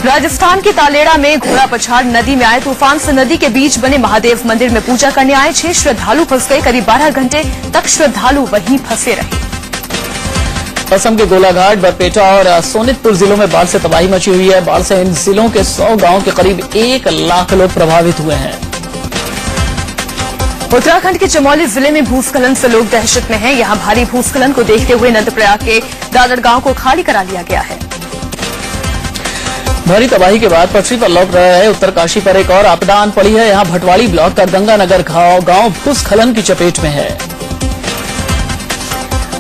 राजस्थान के तालेड़ा में घोड़ा पछाड़ नदी में आए तूफान से नदी के बीच बने महादेव मंदिर में पूजा करने आए 6 श्रद्धालु फंस गए। करीब 12 घंटे तक श्रद्धालु वहीं फंसे रहे। असम के गोलाघाट, बरपेटा और सोनितपुर जिलों में बाढ़ से तबाही मची हुई है। बाढ़ से इन जिलों के 100 गांवों के करीब 1 लाख लोग प्रभावित हुए हैं। उत्तराखंड के चमोली जिले में भूस्खलन से लोग दहशत में हैं। यहां भारी भूस्खलन को देखते हुए नंदप्रयाग के दादर गांव को खाली करा लिया गया है। भारी तबाही के बाद पटरी पर लौट रहा है उत्तरकाशी पर एक और आपदा आन पड़ी है। यहां भटवाड़ी ब्लॉक का गंगानगर गांव भूस्खलन की चपेट में है।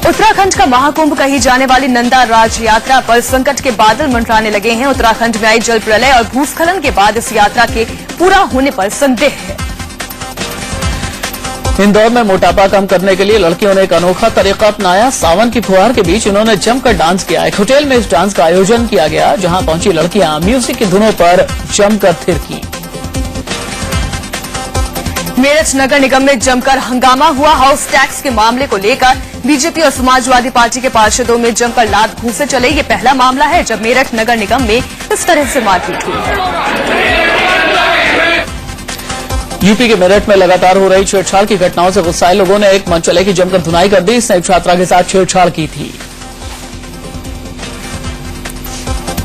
उत्तराखंड का महाकुंभ कही जाने वाली नंदा राज यात्रा पर संकट के बादल मंडराने लगे हैं। उत्तराखंड में आई जल प्रलय और भूस्खलन के बाद इस यात्रा के पूरा होने पर संदेह है। इंदौर में मोटापा कम करने के लिए लड़कियों ने एक अनोखा तरीका अपनाया। सावन की फुहार के बीच उन्होंने जमकर डांस किया। एक होटल में इस डांस का आयोजन किया गया, जहां पहुंची लड़कियां म्यूजिक की धुनों पर जमकर थिरकी। मेरठ नगर निगम में जमकर हंगामा हुआ। हाउस टैक्स के मामले को लेकर बीजेपी और समाजवादी पार्टी के पार्षदों में जमकर लात घूंसे चले। ये पहला मामला है जब मेरठ नगर निगम में इस तरह से मारपीट हुई है। यूपी के मेरठ में लगातार हो रही छेड़छाड़ की घटनाओं से गुस्साए लोगों ने एक मनचले की जमकर धुनाई कर दी। इसने एक छात्रा के साथ छेड़छाड़ की थी।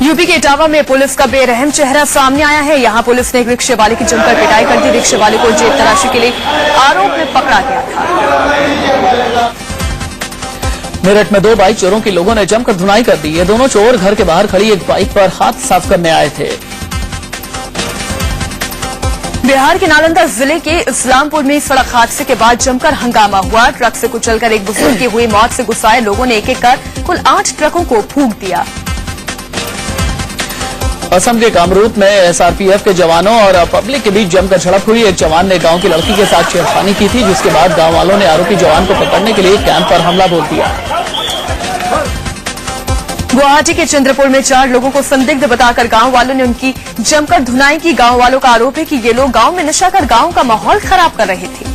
यूपी के इटावा में पुलिस का बेरहम चेहरा सामने आया है। यहां पुलिस ने एक रिक्शे वाले की जमकर पिटाई कर दी। रिक्शे वाले को जेब तलाशी के लिए आरोप में पकड़ा गया था। मेरठ में 2 बाइक चोरों की लोगों ने जमकर धुनाई कर दी। ये दोनों चोर घर के बाहर खड़ी एक बाइक पर हाथ साफ करने आए थे। बिहार के नालंदा जिले के इस्लामपुर में सड़क हादसे के बाद जमकर हंगामा हुआ। ट्रक से कुचलकर एक बुजुर्ग की हुई मौत से गुस्साए लोगों ने एक-एक कर कुल 8 ट्रकों को फूंक दिया। असम के कामरूप में एसआरपीएफ के जवानों और पब्लिक के बीच जमकर झड़प हुई। एक जवान ने गांव की लड़की के साथ छेड़खानी की थी, जिसके बाद गांव वालों ने आरोपी जवान को पकड़ने के लिए कैंप पर हमला बोल दिया। गुवाहाटी के चंद्रपुर में 4 लोगों को संदिग्ध बताकर गांव वालों ने उनकी जमकर धुनाई की। गांव वालों का आरोप है कि ये लोग गांव में नशा कर गांव का माहौल खराब कर रहे थे।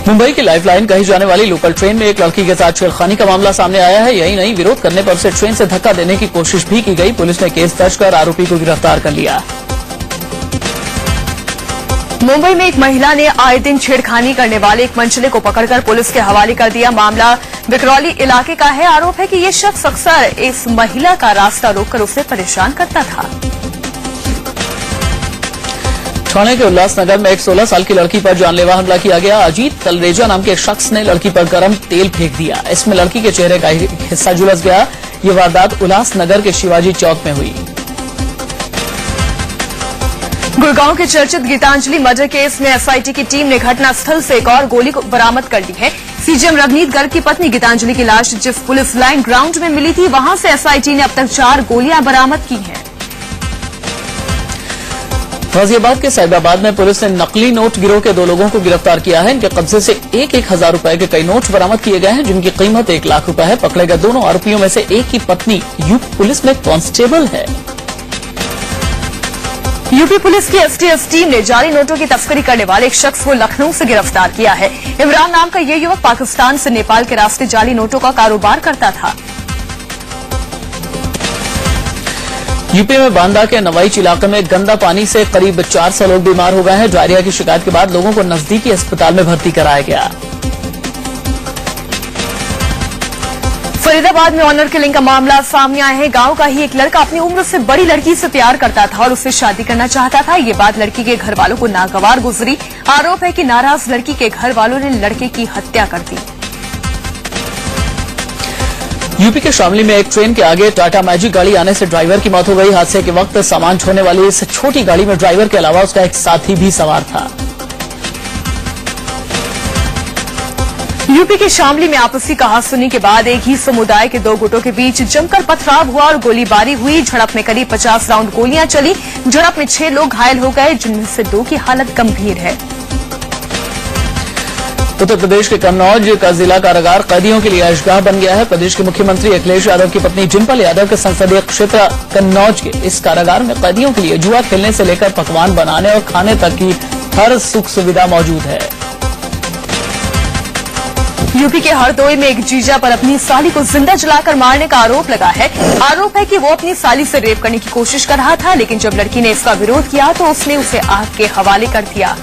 मुंबई की लाइफलाइन कही जाने वाली लोकल ट्रेन में एक लड़की के साथ छेड़खानी का मामला सामने आया है। यही नहीं, विरोध करने पर उसे ट्रेन से धक्का देने की कोशिश भी की गई। पुलिस ने केस दर्ज कर आरोपी को गिरफ्तार कर लिया। मुंबई में एक महिला ने आए दिन छेड़खानी करने वाले एक मनचले को पकड़कर पुलिस के हवाले कर दिया। मामला विकरौली इलाके का है। आरोप है कि ये शख्स अक्सर इस महिला का रास्ता रोककर उसे परेशान करता था। ठाणे के उल्लासनगर में एक 16 साल की लड़की पर जानलेवा हमला किया गया। अजीत तलरेजा नाम के एक शख्स ने लड़की पर गर्म तेल फेंक दिया। इसमें लड़की के चेहरे का हिस्सा झुलस गया। ये वारदात उल्लासनगर के शिवाजी चौक में हुई। गुड़गांव के चर्चित गीतांजलि मर्डर केस में एसआईटी की टीम ने घटनास्थल से एक और गोली को बरामद कर ली है। सीजीएम रवनीत गर्ग की पत्नी गीतांजलि की लाश जिस पुलिस लाइन ग्राउंड में मिली थी, वहां से एसआईटी ने अब तक 4 गोलियां बरामद की हैं। गाजियाबाद के सैदाबाद में पुलिस ने नकली नोट गिरोह के 2 लोगों को गिरफ्तार किया है। इनके कब्जे से 1-1 हजार रुपए के कई नोट बरामद किए गए हैं, जिनकी कीमत 1 लाख रुपए है। पकड़े गए दोनों आरोपियों में से एक की पत्नी यूपी पुलिस में कांस्टेबल है। यूपी पुलिस की एसटीएफ टीम ने जाली नोटों की तस्करी करने वाले एक शख्स को लखनऊ से गिरफ्तार किया है। इमरान नाम का ये युवक पाकिस्तान से नेपाल के रास्ते जाली नोटों का कारोबार करता था। यूपी में बांदा के नवाईच इलाके में गंदा पानी से करीब 400 लोग बीमार हो गए हैं। डायरिया की शिकायत के बाद लोगों को नजदीकी अस्पताल में भर्ती कराया गया। फरीदाबाद में ऑनर किलिंग का मामला सामने आया है। गांव का ही एक लड़का अपनी उम्र से बड़ी लड़की से प्यार करता था और उससे शादी करना चाहता था। ये बात लड़की के घर वालों को नागवार गुजरी। आरोप है कि नाराज लड़की के घर वालों ने लड़के की हत्या कर दी। यूपी के शामली में एक ट्रेन के आगे टाटा मैजिक गाड़ी आने से ड्राइवर की मौत हो गई। हादसे के वक्त सामान ढोने वाली इस छोटी गाड़ी में ड्राइवर के अलावा उसका एक साथी भी सवार था। यूपी के शामली में आपसी कहासुनी के बाद एक ही समुदाय के 2 गुटों के बीच जमकर पथराव हुआ और गोलीबारी हुई। झड़प में करीब 50 राउंड गोलियां चली। झड़प में 6 लोग घायल हो गए, जिनमें से 2 की हालत गंभीर है। उत्तर प्रदेश के कन्नौज का जिला कारागार कैदियों के लिए ऐशगाह बन गया है। प्रदेश के मुख्यमंत्री अखिलेश यादव की पत्नी डिंपल यादव के संसदीय क्षेत्र कन्नौज के इस कारागार में कैदियों के लिए जुआ खेलने से लेकर पकवान बनाने और खाने तक की हर सुख सुविधा मौजूद है। यूपी के हरदोई में एक जीजा पर अपनी साली को जिंदा जलाकर मारने का आरोप लगा है। आरोप है कि वो अपनी साली से रेप करने की कोशिश कर रहा था, लेकिन जब लड़की ने इसका विरोध किया तो उसने उसे आग के हवाले कर दिया।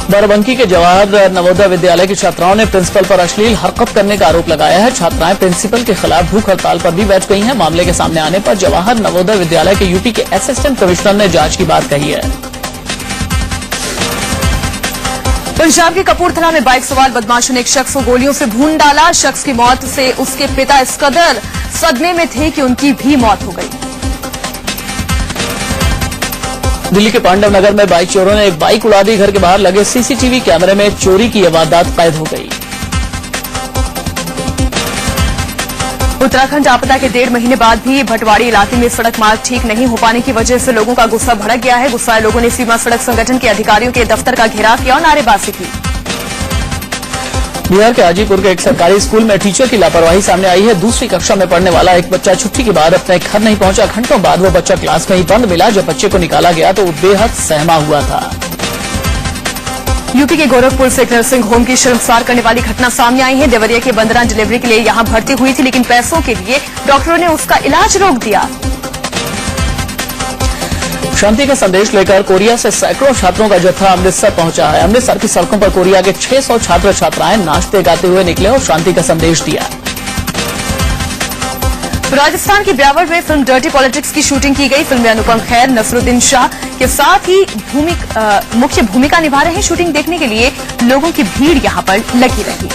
बाराबंकी के जवाहर नवोदय विद्यालय की छात्राओं ने प्रिंसिपल पर अश्लील हरकत करने का आरोप लगाया है। छात्राएं प्रिंसिपल के खिलाफ भूख हड़ताल पर भी बैठ गई हैं। मामले के सामने आने पर जवाहर नवोदय विद्यालय के यूपी के असिस्टेंट कमिश्नर ने जांच की बात कही है। पंजाब के कपूरथला में बाइक सवार बदमाशों ने एक शख्स को गोलियों से भून डाला। शख्स की मौत से उसके पिता इस कदर सदमे में थे कि उनकी भी मौत हो गई। दिल्ली के पांडव नगर में बाइक चोरों ने एक बाइक उड़ा दी। घर के बाहर लगे सीसीटीवी कैमरे में चोरी की यह वारदात कैद हो गई। उत्तराखंड आपदा के 1.5 महीने बाद भी भटवाड़ी इलाके में सड़क मार्ग ठीक नहीं हो पाने की वजह से लोगों का गुस्सा भड़क गया है। गुस्साए लोगों ने सीमा सड़क संगठन के अधिकारियों के दफ्तर का घेराव किया और नारेबाजी की। बिहार के हाजीपुर के एक सरकारी स्कूल में टीचर की लापरवाही सामने आई है। दूसरी कक्षा में पढ़ने वाला एक बच्चा छुट्टी के बाद अपने घर नहीं पहुंचा। घंटों बाद वो बच्चा क्लास में ही बंद मिला। जब बच्चे को निकाला गया तो वो बेहद सहमा हुआ था। यूपी के गोरखपुर से एक नर्सिंग होम की शर्मसार करने वाली घटना सामने आई है। देवरिया के बंदरा डिलीवरी के लिए यहां भर्ती हुई थी, लेकिन पैसों के लिए डॉक्टरों ने उसका इलाज रोक दिया। शांति का संदेश लेकर कोरिया से सैकड़ों छात्रों का जत्था अमृतसर पहुंचा है। अमृतसर की सड़कों पर कोरिया के 600 छात्र छात्राएं नाचते गाते हुए निकले और शांति का संदेश दिया। राजस्थान के ब्यावर में फिल्म डर्टी पॉलिटिक्स की शूटिंग की गई। फिल्म में अनुपम खेर, नसरुद्दीन शाह के साथ ही मुख्य भूमिका निभा रहे हैं। शूटिंग देखने के लिए लोगों की भीड़ यहां पर लगी रही।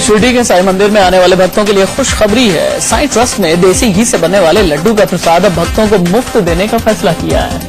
शिरडी के साईं मंदिर में आने वाले भक्तों के लिए खुशखबरी है। साईं ट्रस्ट ने देसी घी से बनने वाले लड्डू का प्रसाद अब भक्तों को मुफ्त देने का फैसला किया है।